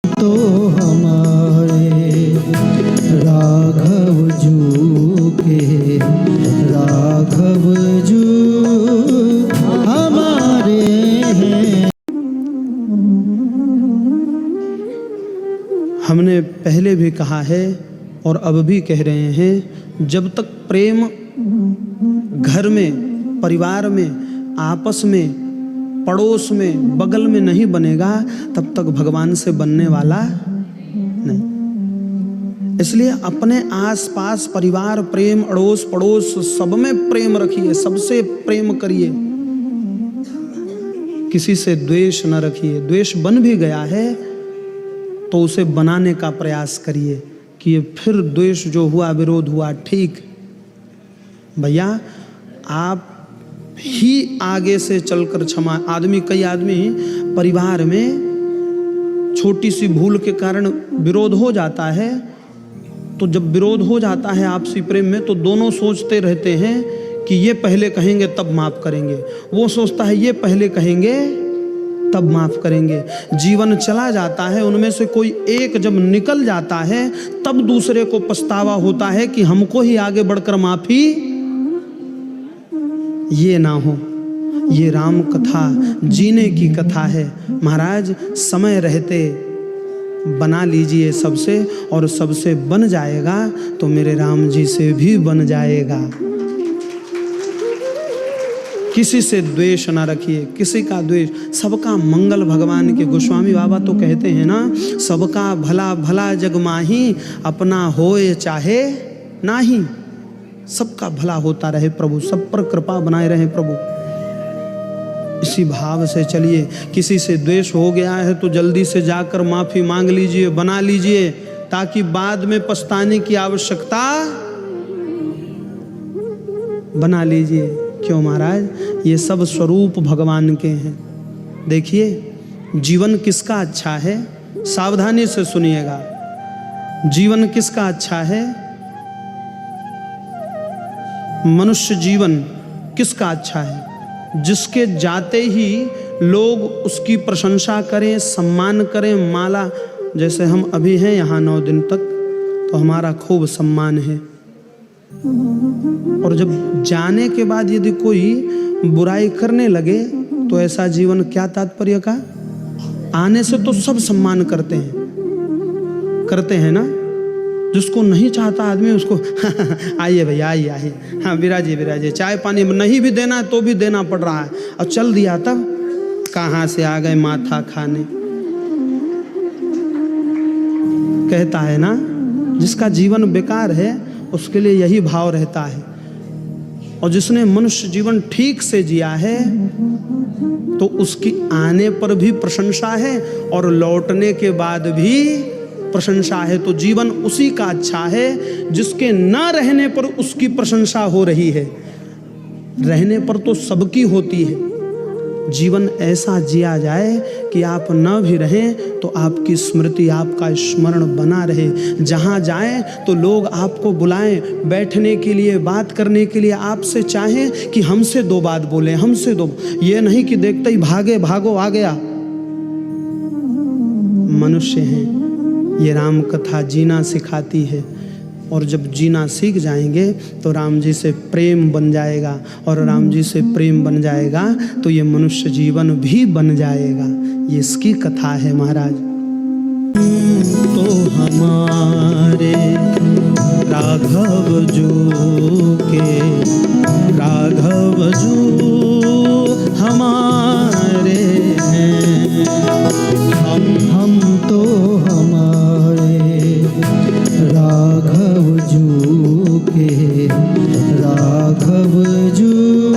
तो हमारे राघव जू के राघव जू हमारे हैं। हमने पहले भी कहा है और अब भी कह रहे हैं, जब तक प्रेम घर में, परिवार में, आपस में, पड़ोस में, बगल में नहीं बनेगा, तब तक भगवान से बनने वाला नहीं। इसलिए अपने आसपास परिवार, प्रेम, अड़ोस पड़ोस सब में प्रेम रखिए, सबसे प्रेम करिए, किसी से द्वेष न रखिए। द्वेष बन भी गया है तो उसे बनाने का प्रयास करिए कि ये फिर द्वेष जो हुआ, विरोध हुआ, ठीक भैया आप ही आगे से चलकर क्षमा। कई आदमी परिवार में छोटी सी भूल के कारण विरोध हो जाता है, तो जब विरोध हो जाता है आपसी प्रेम में, तो दोनों सोचते रहते हैं कि ये पहले कहेंगे तब माफ करेंगे, वो सोचता है ये पहले कहेंगे तब माफ करेंगे। जीवन चला जाता है, उनमें से कोई एक जब निकल जाता है तब दूसरे को पछतावा होता है कि हमको ही आगे बढ़कर माफी ये ना हो। ये राम कथा जीने की कथा है। महाराज समय रहते बना लीजिए सबसे, और सबसे बन जाएगा तो मेरे राम जी से भी बन जाएगा। किसी से द्वेष ना रखिए, किसी का द्वेष, सबका मंगल। भगवान के गोस्वामी बाबा तो कहते हैं ना, सबका भला भला जग माही, अपना होए चाहे नाही। सबका भला होता रहे प्रभु, सब पर कृपा बनाए रहे प्रभु। इसी भाव से चलिए। किसी से द्वेष हो गया है तो जल्दी से जाकर माफी मांग लीजिए, बना लीजिए, ताकि बाद में पछताने की आवश्यकता बना लीजिए। क्यों महाराज, ये सब स्वरूप भगवान के हैं। देखिए जीवन किसका अच्छा है, सावधानी से सुनिएगा। जीवन किसका अच्छा है, मनुष्य जीवन किसका अच्छा है? जिसके जाते ही लोग उसकी प्रशंसा करें, सम्मान करें, माला। जैसे हम अभी हैं यहाँ 9 दिन तक, तो हमारा खूब सम्मान है। और जब जाने के बाद यदि कोई बुराई करने लगे तो ऐसा जीवन क्या तात्पर्य का? आने से तो सब सम्मान करते हैं ना। जिसको नहीं चाहता आदमी उसको आइए भैया, आइए आइए, हाँ विराजिए, चाय पानी नहीं भी देना है तो भी देना पड़ रहा है। और चल दिया तब कहाँ से आ गए माथा खाने, कहता है ना। जिसका जीवन बेकार है उसके लिए यही भाव रहता है। और जिसने मनुष्य जीवन ठीक से जिया है तो उसकी आने पर भी प्रशंसा है और लौटने के बाद भी प्रशंसा है। तो जीवन उसी का अच्छा है जिसके न रहने पर उसकी प्रशंसा हो रही है, रहने पर तो सबकी होती है। जीवन ऐसा जिया जाए कि आप न भी रहें तो आपकी स्मृति, आपका स्मरण बना रहे। जहाँ जाएं तो लोग आपको बुलाएं बैठने के लिए, बात करने के लिए, आपसे चाहें कि हमसे 2 बात बोलें, हमसे 2। ये नहीं कि देखते ही भागो आ गया। मनुष्य हैं, ये राम कथा जीना सिखाती है। और जब जीना सीख जाएंगे तो राम जी से प्रेम बन जाएगा, और राम जी से प्रेम बन जाएगा तो ये मनुष्य जीवन भी बन जाएगा। ये इसकी कथा है महाराज। तो हमारे राघव जू के राघव जू हमारे हैं। हम तो हमारे राघव जू के राघव जू